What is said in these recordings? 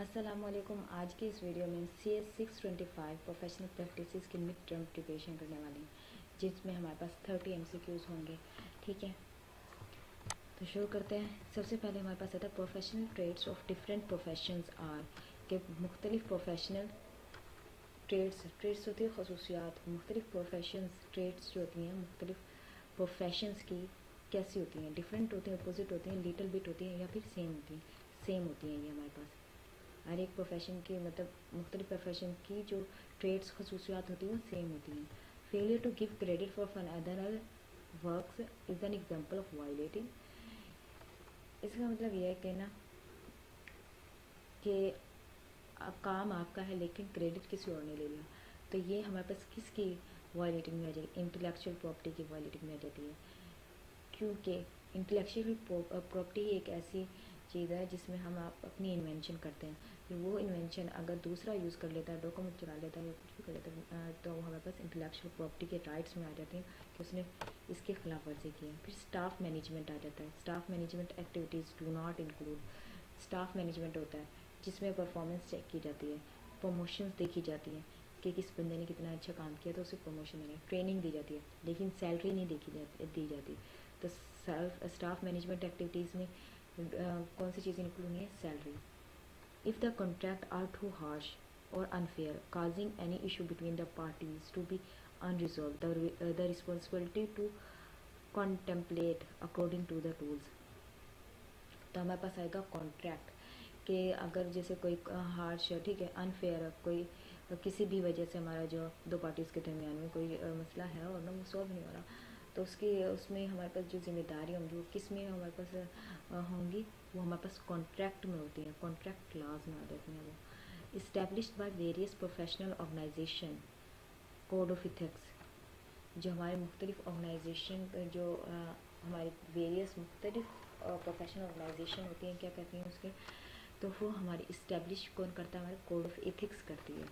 अस्सलामुअलैकुम। आज की इस वीडियो में CS 625 प्रोफेशनल प्रैक्टिसेस की मिड टर्म प्रिपरेशन करने वाली हूँ, जिसमें हमारे पास 30 MCQs होंगे। ठीक है, तो शुरू करते हैं। सबसे पहले हमारे पास आता है professional trades of different professions are, के मुख्तलिफ प्रोफेशनल ट्रेड्स होती है, खसूसियात मुख्तलिफ प्रोफेशंस ट्रेड्स जो होती हैं मुख्तलिफ प्रोफेशंस की कैसी होती हैं, डिफरेंट होती हैं, अपोजिट होती हैं, लिटिल बिट होती हैं या फिर सेम होती हैं। ये हमारे पास हर एक प्रोफेशन की मतलब मुख्तलिफ प्रोफेशन की जो ट्रेड्स खसूसियात होती हैं वो सेम होती हैं। Failure to give credit for fun other works is an example of violating. इसका मतलब यह है कि ना कि काम आपका है लेकिन क्रेडिट किसी और ने ले लिया, तो ये हमारे पास किसकी वायलेटिंग में आ जाएगी, इंटेलेक्चुअल प्रॉपर्टी की वायलेटिंग में आ जाती है। क्योंकि इंटेलेक्चुअल प्रॉपर्टी एक ऐसी चीज़ है जिसमें हम आप अपनी इन्वेंशन करते हैं, फिर वो इन्वेंशन अगर दूसरा यूज़ कर लेता है, डॉक्यूमेंट चला लेता है या कुछ भी कर लेता है, तो हमारे पास इंटेलेक्चुअल प्रॉपर्टी के राइट्स में आ जाते हैं कि उसने इसके खिलाफ वर्जी की है। फिर स्टाफ मैनेजमेंट आ जाता है। Staff management activities do not include, staff management होता है जिसमें परफॉर्मेंस चेक की जाती है, प्रमोशंस देखी जाती है कि किस बंदे ने कितना अच्छा काम किया तो उसे प्रमोशन देना है, ट्रेनिंग दी जाती है, लेकिन सैलरी नहीं दी जाती। तो स्टाफ मैनेजमेंट एक्टिविटीज़ में कौन सी चीज़ें इंक्लूड नहीं है, salary. If the contract are too harsh और unfair causing any issue between the parties to be unresolved, the responsibility to contemplate according to the rules। तो हमारे पास आएगा कॉन्ट्रैक्ट कि अगर जैसे कोई हार्श है, ठीक है, अनफेयर है, कोई किसी भी वजह से हमारा जो दो पार्टीज़ के दरमियान में कोई मसला है और ना वो सॉल्व नहीं हो रहा, तो उसमें हमारे पास जो जिम्मेदारी होंगी वो किस में हमारे पास होंगी, वो हमारे पास कॉन्ट्रैक्ट में होती हैं, कॉन्ट्रैक्ट क्लाज में आ जाती हैं वो। Established by various professional organisation code of ethics, जो हमारे मुख्तलिफ ऑर्गेनाइजेशन जो हमारी वेरियस मुख्तलिफ प्रोफेशनल ऑर्गेनाइजेशन होती हैं, क्या कहती हैं उसके, तो वो हमारी इस्टेब्लिश कौन करता है, हमारे कोड ऑफ इथिक्स करती है।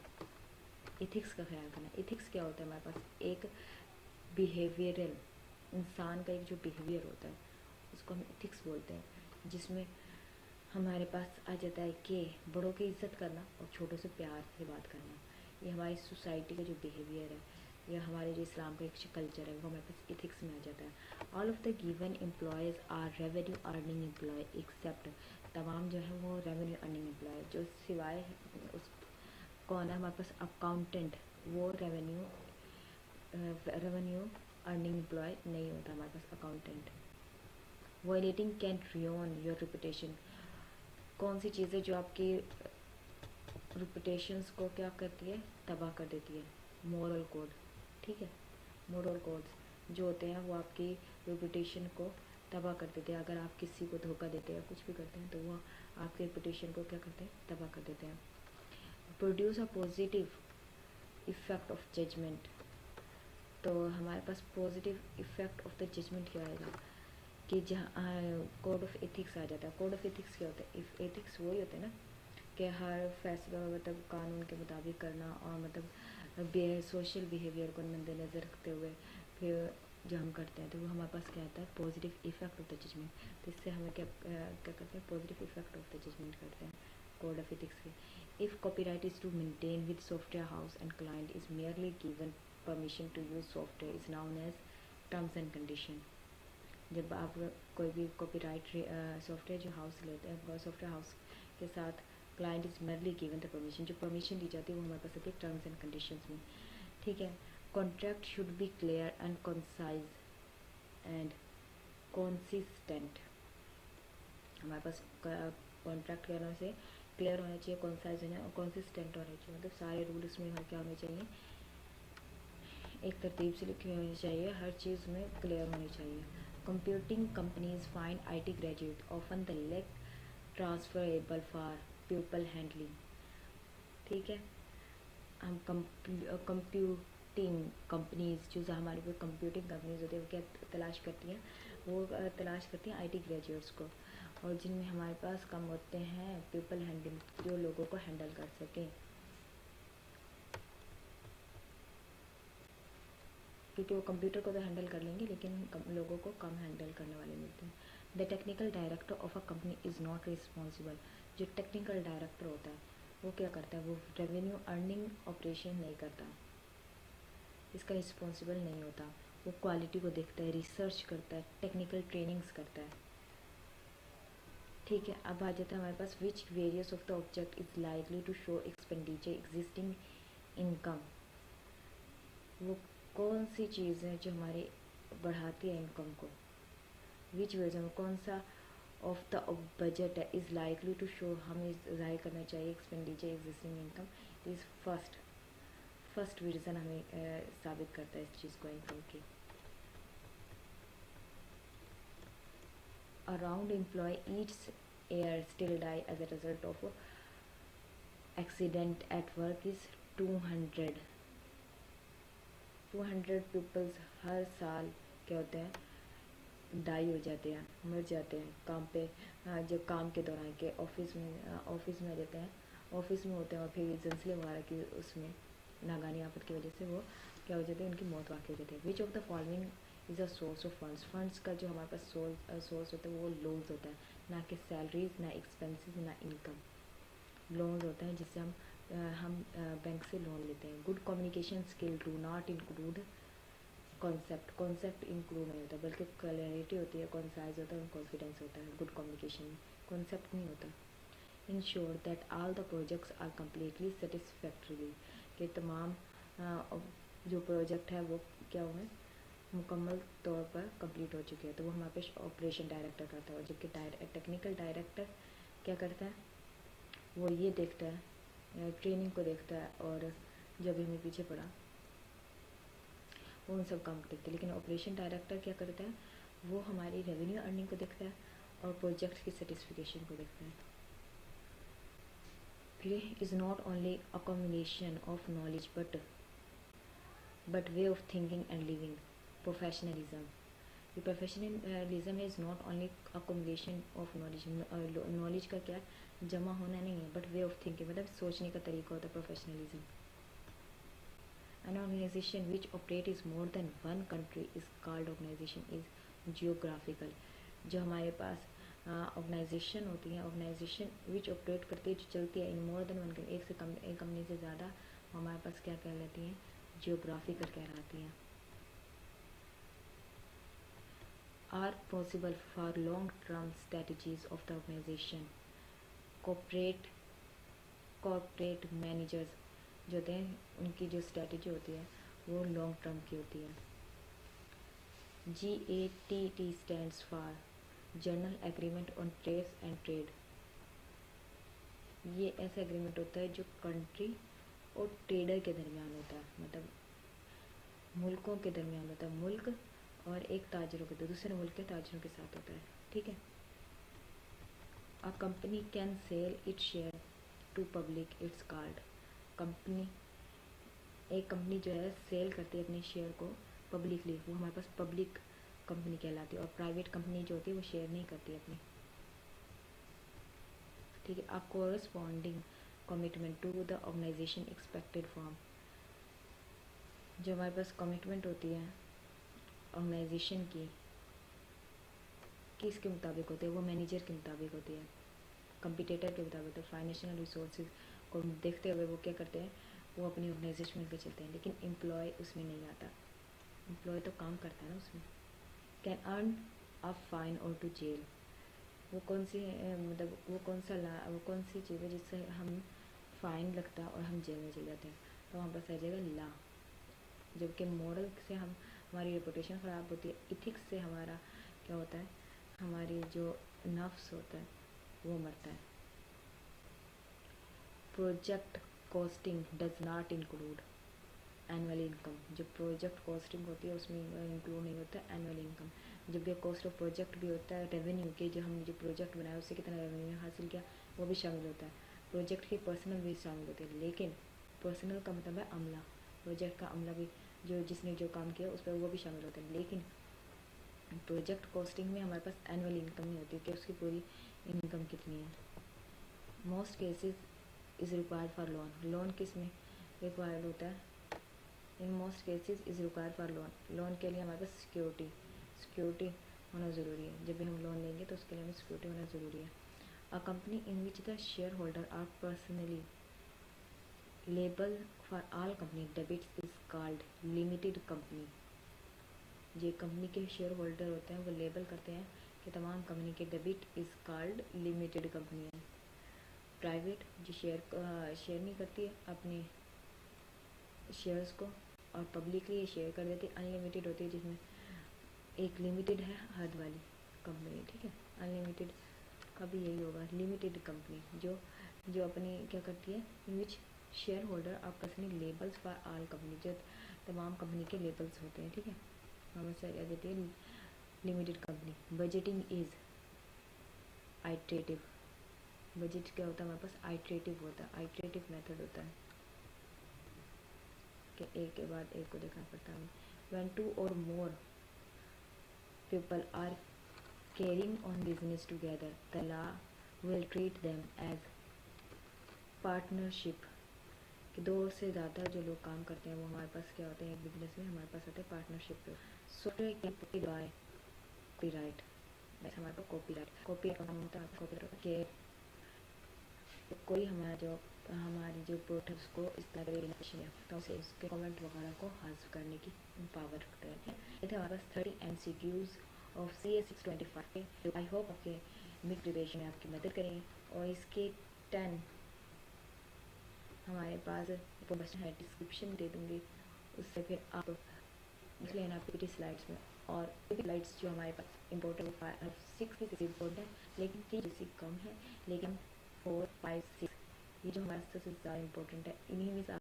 इथिक्स का ख्याल करना। इथिक्स क्या होता है, हमारे पास एक बिहेवियरल, इंसान का एक जो बिहेवियर होता है उसको हम इथिक्स बोलते हैं, जिसमें हमारे पास आ जाता है कि बड़ों की इज्जत करना और छोटों से प्यार से बात करना। ये हमारी सोसाइटी का जो बिहेवियर है या हमारे जो इस्लाम का एक कल्चर है वो हमारे पास इथिक्स में आ जाता है। All of the given employees are revenue earning employ except, तमाम जो है वो रेवेन्यू अर्निंग एम्प्लॉय, जो सिवाय उस कौन है हमारे पास अकाउंटेंट, वो रेवेन्यू अर्निंग एम्प्लॉय नहीं होता हमारे पास accountant. Violating can ruin your reputation, कौन सी चीज़ें जो आपकी रेपुटेशंस को क्या करती है, तबाह कर देती है। मोरल कोड, ठीक है, मोरल कोड्स जो होते हैं वो आपकी रेपुटेशन को तबाह कर देते हैं। अगर आप किसी को धोखा देते हैं कुछ भी करते हैं तो वो आपके रेपुटेशन को क्या करते हैं, तबाह कर देते हैं। Produce a positive effect of judgement, तो हमारे पास positive effect of the judgement क्या आएगा कि जहाँ कोड ऑफ एथिक्स आ जाता है। कोड ऑफ एथिक्स क्या होता है, एथिक्स वही होते हैं ना कि हर फैसला मतलब कानून के मुताबिक करना और मतलब सोशल बिहेवियर को मद्देनज़र रखते हुए फिर जो हम करते हैं तो वो हमारे पास क्या आता है, positive effect of the judgement. तो इससे हमें क्या करते हैं, positive effect of the judgement करते हैं कोड ऑफ एथिक्स के। If copyright is to maintain with software house and client is merely given permission to use software is known as terms and condition. जब आप कोई भी copyright software जो house लेते हैं, सॉफ्टवेयर हाउस के साथ client is merely given the permission, जो परमिशन दी जाती है वो हमारे पास आती है टर्म्स एंड कंडीशंस में, ठीक है। Contract should be clear and concise and consistent, हमारे पास कॉन्ट्रैक्ट करने से क्लियर होना चाहिए, कंसाइज होना और कंसिस्टेंट होना चाहिए, मतलब सारे रूल इसमें क्या होने चाहिए, एक तरतीब से लिखे होने चाहिए, हर चीज़ में क्लियर होनी चाहिए। Computing companies find IT graduate often the lake transferable for people handling, ठीक है। हम कंप्यूटिंग कंपनीज जो हमारे पास कंप्यूटिंग कंपनीज होती है वो क्या तलाश करती हैं, वो तलाश करती हैं IT ग्रेजुएट्स को, और जिनमें हमारे पास कम होते हैं पीपल हैंडलिंग, जो लोगों को हैंडल कर सकें, क्योंकि वो कंप्यूटर को तो हैंडल कर लेंगे लेकिन लोगों को कम हैंडल करने वाले मिलते हैं। The technical director of a company is not responsible, जो टेक्निकल डायरेक्टर होता है वो क्या करता है, वो रेवेन्यू अर्निंग ऑपरेशन नहीं करता, इसका रिस्पॉन्सिबल नहीं होता। वो क्वालिटी को देखता है, रिसर्च करता है, टेक्निकल ट्रेनिंग्स करता है। ठीक है, अब आ जाता है हमारे पास which various of the object is likely to show expenditure existing income. वो कौन सी चीज़ है जो हमारे बढ़ाती है इनकम को। विच वेरियस कौन सा ऑफ द बजट है इज़ लाइकली टू शो, हमें ज़ाहिर करना चाहिए expenditure existing income is first reason हमें साबित करता है इस चीज़ को इनकम की। Around employee each year still die as a result of accident at work is 200 peoples हर साल क्या होते हैं, डाई हो जाते हैं, मर जाते हैं काम पे, जब काम के दौरान के ऑफिस में रहते हैं, ऑफिस में होते हैं और फिर एजेंसी वगैरह की उसमें नागानी आफत की वजह से वो क्या हो जाती है, उनकी मौत वाक़ई हो जाती है। Which of the following is a source of funds का जो हमारे पास सोर्स होता है वो लोन्स होता है, ना कि सैलरीज, ना एक्सपेंसेस, ना इनकम। लोन्स होते हैं जिससे हम बैंक से लोन लेते हैं। Good communication skill do not include concept include नहीं होता, बल्कि क्लैरिटी होती है, कॉन्साइज होता है, कॉन्फिडेंस होता है। गुड कम्युनिकेशन कॉन्सेप्ट नहीं होता। Ensure that all the projects are completely satisfactorily, कि तमाम जो प्रोजेक्ट है वो क्या हुए, मुकम्मल तौर पर कंप्लीट हो चुके हैं। तो वो हमारे पास ऑपरेशन डायरेक्टर करता है, और जबकि टेक्निकल डायरेक्टर क्या करता है, वो ये देखता है, ट्रेनिंग को देखता है, और जब हमें पीछे पड़ा वो उन सब काम देखते हैं। लेकिन ऑपरेशन डायरेक्टर क्या करता है, वो हमारी रेवेन्यू अर्निंग को देखता है और प्रोजेक्ट की सेटिस्फिकेशन को देखता है। फिर is not only accommodation of knowledge but way of thinking and living. Professionalism, ये professionalism is not only accommodation of knowledge, knowledge का क्या जमा होना नहीं है, बट वे ऑफ थिंकिंग मतलब सोचने का तरीका होता है professionalism. An organization which operates more than one country is called organization is geographical। जो हमारे पास ऑर्गेनाइजेशन होती है, ऑर्गेनाइजेशन विच ऑपरेट करती है, जो चलती है इन मोर देन वन, एक कंपनी से ज़्यादा, हमारे पास क्या कहलाती हैं, जियोग्राफिकल कहलाती हैं। Are possible for long term strategies of the organization. Corporate managers जो होते हैं, उनकी जो स्ट्रेटजी होती है वो लॉन्ग टर्म की होती है। GATT stands for journal agreement on trades and trade. ये ऐसा एग्रीमेंट होता है जो कंट्री और ट्रेडर के दरमियान होता है, मतलब मुल्कों के दरमियान होता है, मुल्क और एक ताजरों के, दूसरे मुल्क के ताजरों के साथ होता है। ठीक है। A company can sell its share to public it's called. Company, एक कंपनी जो है सेल करती है अपने शेयर को पब्लिकली, वो हमारे पास पब्लिक कंपनी कहलाती है। और प्राइवेट कंपनी जो होती है वो शेयर नहीं करती अपनी। ठीक है। A corresponding commitment to the organization expected from, जो हमारे पास कमिटमेंट होती है ऑर्गेनाइजेशन की, किसके मुताबिक होती है, वो मैनेजर के मुताबिक होती है, कंपिटेटर के मुताबिक होती है। फाइनेंशियल रिसोर्सेज को देखते हुए वो क्या करते हैं, वो अपनी ऑर्गेनाइजेशन में चलते हैं, लेकिन एम्प्लॉय उसमें नहीं आता। एम्प्लॉय तो काम करता है ना उसमें। कैन अर्न अ फाइन और टू जेल, वो कौन सी मतलब वो कौन सी चीज़ है जिससे हम फ़ाइन लगता है और हम जेल में चले जाते हैं। तो वहाँ पर आ जाएगा ला। जबकि मॉरल से हमारी रेपुटेशन ख़राब होती है, इथिक्स से हमारा क्या होता है, हमारी जो नफ्स होता है वो मरता है। Project costing does not include annual income, जो प्रोजेक्ट कॉस्टिंग होती है उसमें इंक्लूड नहीं होता एनुअल इनकम। जब भी कॉस्ट ऑफ प्रोजेक्ट भी होता है, रेवेन्यू के, जो हमने जो प्रोजेक्ट बनाया उससे कितना रेवेन्यू हासिल किया वो भी शामिल होता है। प्रोजेक्ट की पर्सनल भी शामिल होती है, लेकिन पर्सनल का मतलब है अमला, प्रोजेक्ट का अमला भी, जो जिसने जो काम किया उस पर वो भी शामिल होता है। लेकिन प्रोजेक्ट कॉस्टिंग में हमारे पास एनुअल इनकम नहीं होती कि उसकी पूरी इनकम कितनी है। Most cases is required for loan, loan किस में रिक्वायर्ड होता है, in most cases is required for loan, loan के लिए हमारे पास सिक्योरिटी होना ज़रूरी है। जब भी हम लोन लेंगे तो उसके लिए हमें सिक्योरिटी होना ज़रूरी है। A company in which the share holder are personally liable for all company debits is called limited company. ये कंपनी के शेयर होल्डर होते हैं वो लेबल करते हैं कि तमाम कंपनी के debit is called limited company है। प्राइवेट जो शेयर नहीं करती है अपने शेयर्स को, और पब्लिकली ये शेयर कर देती है। अनलिमिटेड होती है जिसमें एक लिमिटेड है हद वाली कंपनी, ठीक है। अनलिमिटेड का भी यही होगा, लिमिटेड कंपनी जो अपनी क्या करती है, इन विच शेयर होल्डर और personally labels for all company, जो तमाम कंपनी के लेबल्स होते हैं, ठीक है। हमें सर देती है limited company. Budgeting is iterative. Budget क्या होता है हमारे पास, आइट्रेटिव होता है, आइट्रेटिव मेथड होता है कि एक के बाद एक को देखना पड़ता है। When two or more people are carrying on business together the law will treat them as partnership. कि दो से ज़्यादा जो लोग काम करते हैं वो हमारे पास क्या होते हैं, एक बिजनेस में हमारे पास आते हैं पार्टनरशिप पे। सॉफ्टवेयर की बाय कॉपीराइट, वैसे हमारे पास कॉपीराइट का काम होता है। कॉपीराइट के कोई हमारी जो प्रोडक्ट है उसको इस तरह के तो उसे उसके कमेंट वगैरह को हासिल करने की पावर रखते हैं। ये थे हमारे पास 30 MCQs of CS 625। I hope आपके मिड प्रिपरेशन में आपकी मदद करेंगे। और इसके 10 हमारे पास क्वेश्चन है, डिस्क्रिप्शन दे दूँगी, उससे फिर आप देख लेना पीटी स्लाइड्स में। और पीटी स्लाइड्स जो हमारे पास इम्पोर्टेंट 6 से इम्पोर्टेंट है, लेकिन 3 जैसी कम है, लेकिन 4, 5, 6 ये जो हमारे सबसे ज़्यादा इम्पोर्टेंट है, इन्हीं में